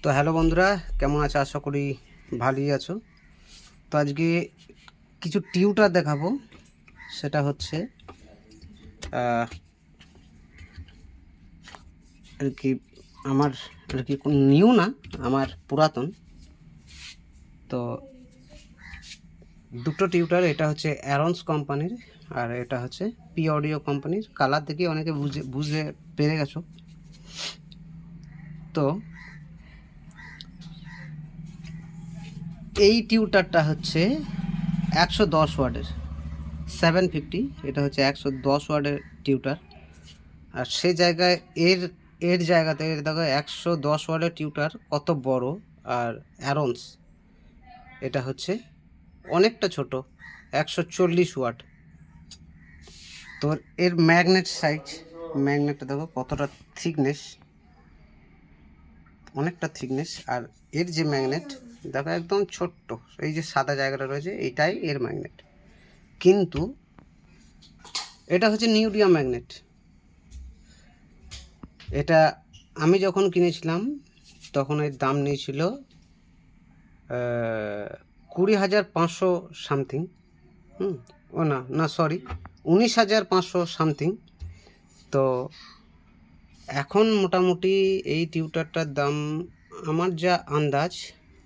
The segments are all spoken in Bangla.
তো হ্যালো বন্ধুরা, কেমন আছো? আশা করি ভালোই আছো। তো আজকে কিছু টিউটার দেখাবো। সেটা হচ্ছে আর কি আমার আর কি নিউ না, আমার পুরাতন। তো দুটো টিউটার, এটা হচ্ছে অ্যারন্স কোম্পানির আর এটা হচ্ছে পি অডিও কোম্পানির। কালার দেখে অনেকে বুঝে পেরে গেছো। তো এই টিউটারটা হচ্ছে 110 ওয়াটের 750। এটা হচ্ছে 110 ওয়াটের টিউটার। আর সে জায়গায় এর এর জায়গাতে দেখো 110 ওয়াটের টিউটার কত বড়। আর অ্যারন্স এটা হচ্ছে অনেকটা ছোট, 140 ওয়াট। তো এর ম্যাগনেটটা দেখো কতটা থিকনেস, অনেকটা থিকনেস। আর এর যে ম্যাগনেট দেখো একদম ছোট্ট, এই যে সাদা জায়গাটা রয়েছে এইটাই এর ম্যাগনেট। কিন্তু এটা হচ্ছে নিউডিয়াম ম্যাগনেট। এটা আমি যখন কিনেছিলাম তখন এর দাম নিয়েছিল 20,500 সামথিং। ও না না সরি, 19,500 সামথিং। তো এখন মোটামুটি এই টিউটারটার দাম, আমার যা আন্দাজ,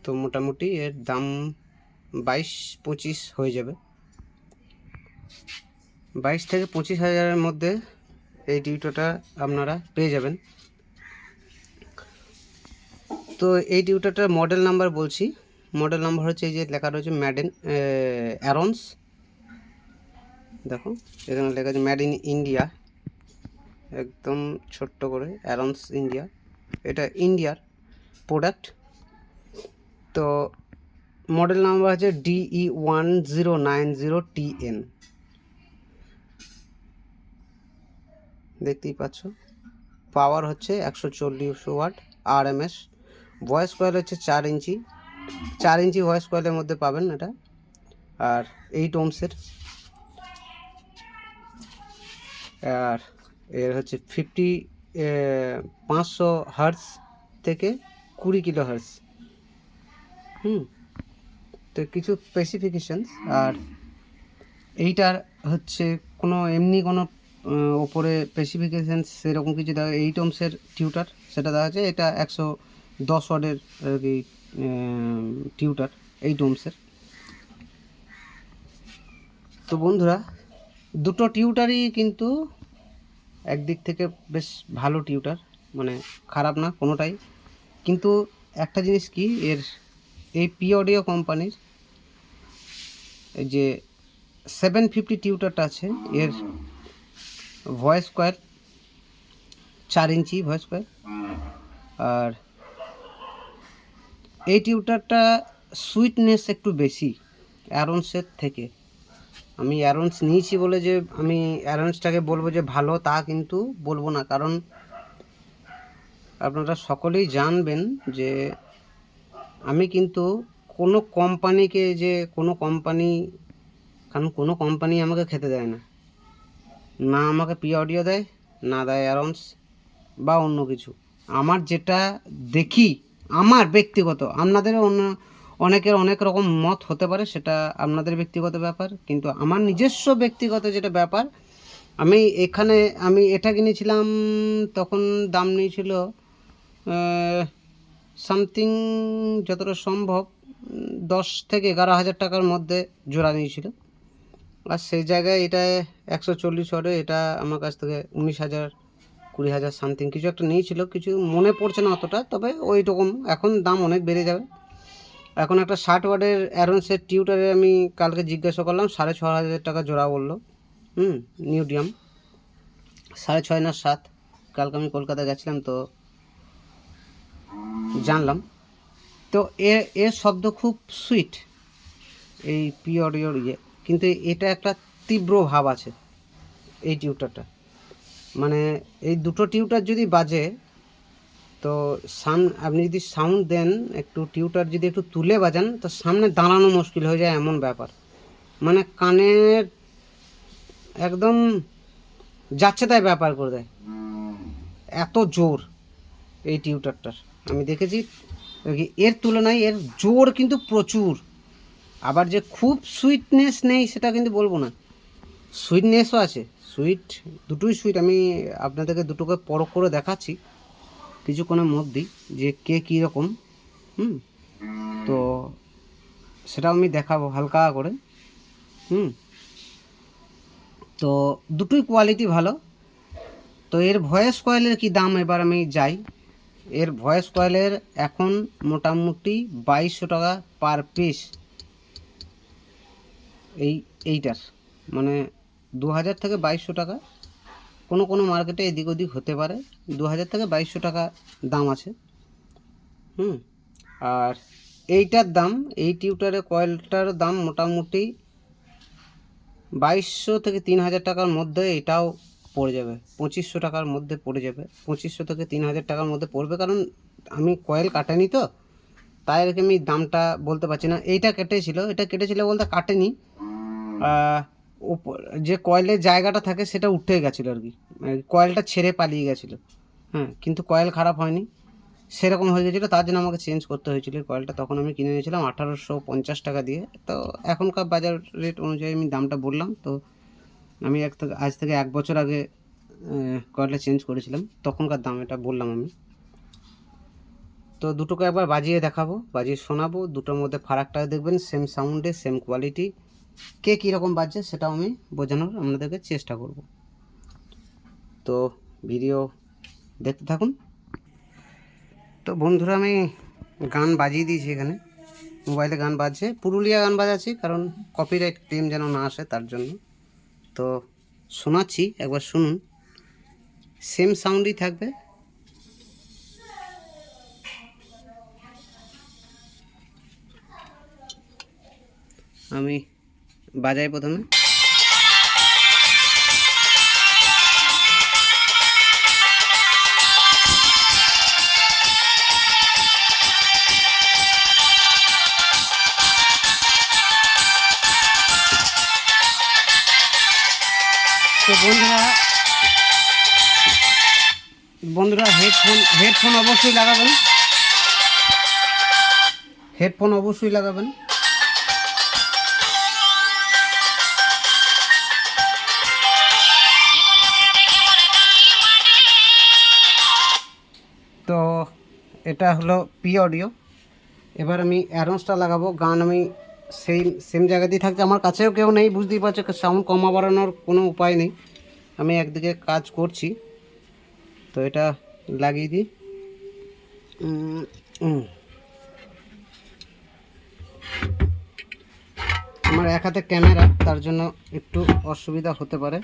তো মোটামুটি এর দাম 22-25 হয়ে যাবে। 22 থেকে 25,000-এর মধ্যে এই টিউটারটা আপনারা পেয়ে যাবেন। তো এই টিউটারটার মডেল নাম্বার বলছি। মডেল নাম্বার হচ্ছে এই যে লেখা রয়েছে অ্যারন্স। দেখো এখানে লেখা আছে মেড ইন ইন্ডিয়া, একদম ছোট্ট করে অ্যারন্স ইন্ডিয়া। এটা ইন্ডিয়ার প্রোডাক্ট। তো মডেল নাম্বার আছে DE1090TN। দেখতেই পাচ্ছ। পাওয়ার হচ্ছে 140 ওয়াট RMS। ভয়েস কয়েল হচ্ছে 4 ইঞ্চি। 4 ইঞ্চি ভয়েস কয়েলের মধ্যে পাবেন এটা। আর 8 ohms-এর। আর এর হচ্ছে 500 হার্টজ থেকে 20 কিলো হার্টজ। তো কিছু স্পেসিফিকেশানস। আর এইটার হচ্ছে কোনো এমনি কোনো ওপরে স্পেসিফিকেশানস সেরকম কিছু দেওয়া, 8 ohms-এর টিউটার সেটা দেওয়া আছে। এটা 110 ওয়াটের আর কি টিউটার, 8 ohms-এর। তো বন্ধুরা, দুটো টিউটারই কিন্তু একদিক থেকে বেশ ভালো টিউটার, মানে খারাপ না কোনোটাই। কিন্তু একটা জিনিস কি, এই পি অডিও কোম্পানির এই যে 750 টিউটারটা আছে, এর voice coil 4 inch voice coil. আর এই টিউটারটা সুইটনেস একটু বেশি অ্যারন্সের থেকে। আমি অ্যারন্স নিয়েছি বলে যে আমি অ্যারন্সটাকে বলবো যে ভালো, তা কিন্তু বলবো না। কারণ আপনারা সকলেই জানবেন যে আমি কিন্তু কোনো কোম্পানিকে, যে কোনো কোম্পানি, কারণ কোনো কোম্পানি আমাকে খেতে দেয় না, না আমাকে পি অডিও দেয়, না দেয় অ্যারন্স বা অন্য কিছু। আমার যেটা দেখি, আমার ব্যক্তিগত, আপনাদেরও অনেকের অনেক রকম মত হতে পারে, সেটা আপনাদের ব্যক্তিগত ব্যাপার। কিন্তু আমার নিজস্ব ব্যক্তিগত যেটা ব্যাপার, আমি এটা কিনেছিলাম, তখন দাম নিয়েছিল সামথিং, যতটা সম্ভব 10 থেকে 11,000 টাকার মধ্যে জোড়া নিয়েছিল। আর সেই জায়গায় এটা 140 ওয়াটে, এটা আমার কাছ থেকে 19,000 20,000 সামথিং কিছু একটা নিয়েছিল, কিছু মনে পড়ছে না অতটা, তবে ওই রকম। এখন দাম অনেক বেড়ে যাবে। এখন একটা 60 ওয়াটের অ্যারন্সের টিউটারে আমি কালকে জিজ্ঞাসা করলাম, 6,500 টাকা জোড়া বললো। নিউডিয়াম 6.5 না 7। কালকে আমি কলকাতা গেছিলাম তো জানলাম। তো এর শব্দ খুব সুইট, এই পি অডিওর কিন্তু এটা একটা তীব্র ভাব আছে এই টিউটারটা। মানে এই দুটো টিউটার যদি বাজে, তো আপনি যদি সাউন্ড দেন, একটু টিউটার যদি একটু তুলে বাজান, তো সামনে দাঁড়ানো মুশকিল হয়ে যায়, এমন ব্যাপার। মানে কানের একদম যাচ্ছে তাই ব্যাপার করে দেয়, এত জোর এই টিউটারটার। আমি দেখেছি এর তুলনায় এর জোর কিন্তু প্রচুর। আবার যে খুব সুইটনেস নেই সেটা কিন্তু বলবো না, সুইটনেসও আছে, সুইট, দুটোই সুইট। আমি আপনাদেরকে দুটোকে পরখ করে দেখাচ্ছি কিছুক্ষণের মধ্যেই যে কে কীরকম। তো সেটাও আমি দেখাবো হালকা করে। তো দুটোই কোয়ালিটি ভালো। তো এর ভয়েস কয়েলের কি দাম এবার আমি যাই। এর ভয়েস কয়েলের এখন মোটামুটি 2200 টাকা পার পিস। এইটার মানে 2000 থেকে 2200 টাকা, কোনো মার্কেটে এদিক ওদিক হতে পারে, 2000 থেকে 2200 টাকা দাম আছে। আর এইটার দাম, এই টিউটারের কয়েলটার দাম মোটামুটি 2200 থেকে 3000 টাকার মধ্যে এটাও পড়ে যাবে, 2500 টাকার মধ্যে পড়ে যাবে, 2500 থেকে 3000 টাকার মধ্যে পড়বে। কারণ আমি কয়েল কাটেনি তো, তাই আর কি আমি দামটা বলতে পারছি না। এটা কেটেছিল বলতে কাটেনি, যে কয়েলের জায়গাটা থাকে সেটা উঠে গেছিলো আর কি, কয়েলটা ছেড়ে পালিয়ে গেছিলো। কিন্তু কয়েল খারাপ হয়নি, সেরকম হয়ে গেছিলো, তার জন্য আমাকে চেঞ্জ করতে হয়েছিল কয়েলটা। তখন আমি কিনে নিয়েছিলাম 1850 টাকা দিয়ে। তো এখনকার বাজার রেট অনুযায়ী আমি দামটা বললাম। তো আমি আজ থেকে 1 বছর আগে কয়েলটা চেঞ্জ করেছিলাম, তখনকার দাম এটা বললাম আমি। তো দুটোকে একবার বাজিয়ে দেখাবো, বাজিয়ে শোনাবো, দুটোর মধ্যে ফারাকটা দেখবেন। সেম সাউন্ডে সেম কোয়ালিটি, কে কীরকম বাজছে সেটাও আমি বোঝানোর আপনাদেরকে চেষ্টা করব। তো ভিডিও দেখতে থাকুন। তো বন্ধুরা, আমি গান বাজিয়ে দিয়েছি, এখানে মোবাইলে গান বাজছে, পুরুলিয়া গান বাজাচ্ছি, কারণ কপিরাইট ক্লেম যেন না আসে তার জন্য। তো শোনাচ্ছি, একবার শুনুন, সেম সাউন্ডই থাকবে। আমি বাজাই প্রথমে। তো বন্ধুরা হেডফোন অবশ্যই লাগাবেন, হেডফোন অবশ্যই লাগাবেন। তো এটা হলো পি অডিও। এবার আমি অ্যারোন্সটা লাগাবো। গান আমি সেম জায়গাতেই থাকছে, আমার কাছেও কেউ নেই, বুঝতেই পারছো, সাউন্ড কমা বাড়ানোর কোনো উপায় নেই, আমি একদিকে কাজ করছি। তো এটা লাগিয়ে দিই। আমার এক হাতে ক্যামেরা, তার জন্য একটু অসুবিধা হতে পারে।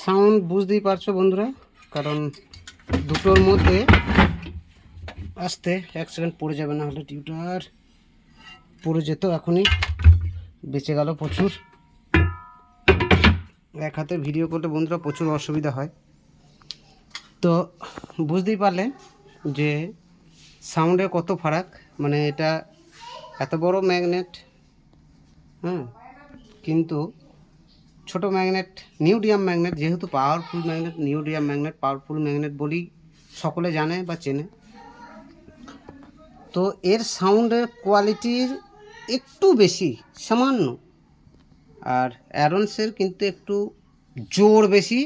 সাউন্ড বুঝতেই পারছো বন্ধুরা, কারণ দুটোর মধ্যে আসতে 1 সেকেন্ড পড়ে যাবে, না হলে টিউটার পড়ে যেত, এখনই বেঁচে গেল প্রচুর। এক হাতে ভিডিও করতে বন্ধুরা প্রচুর অসুবিধা হয়। তো বুঝতেই পারলে যে সাউন্ডের কত ফারাক। মানে এটা এত বড় ম্যাগনেট, কিন্তু ছোট ম্যাগনেট, নিউডিয়াম ম্যাগনেট, যেহেতু powerful magnet, neodymium magnet powerful magnet বলি সকলে জানে বা চেনে। তো এর সাউন্ডের কোয়ালিটির একটু বেশি, সামান্য। আর অ্যারোন্সের কিন্তু একটু জোর বেশি,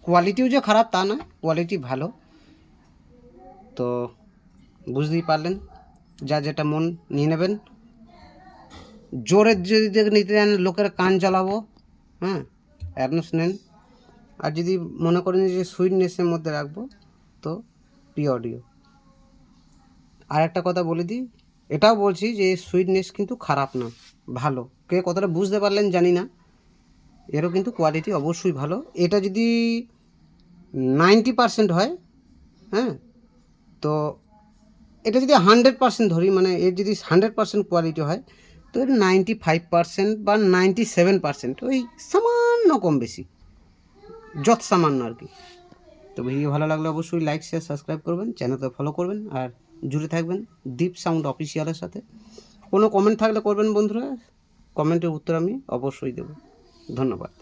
কোয়ালিটিও যে খারাপ তা না, কোয়ালিটি ভালো। তো বুঝতেই পারলেন, যা যেটা মন নিয়ে নেবেন। জোরের যদি নিতে চান, লোকের কান জ্বালাবো, অ্যারোন্স নেন। আর যদি মনে করেন যে সুইটনেসের মধ্যে রাখবো, তো পি অডিও। আর একটা কথা বলে দিই, এটাও বলছি যে সুইটনেস কিন্তু খারাপ না, ভালো। কে কতটা বুঝতে পারলেন জানি না, এরও কিন্তু কোয়ালিটি অবশ্যই ভালো। এটা যদি 90% হয়, তো এটা যদি 100% ধরি, মানে এর যদি 100% কোয়ালিটি হয়, তো 95% বা 97%, ওই সামান্য কম বেশি, যত সামান্য আর কি। তো ভিডিও ভালো লাগলে অবশ্যই লাইক শেয়ার সাবস্ক্রাইব করবেন, চ্যানেলটা ফলো করবেন, আর জুড়ে থাকবেন দীপ সাউন্ড অফিসিয়ালের সাথে। কোনো কমেন্ট থাকলে করবেন বন্ধুরা, কমেন্টের উত্তর আমি অবশ্যই দেব। ধন্যবাদ।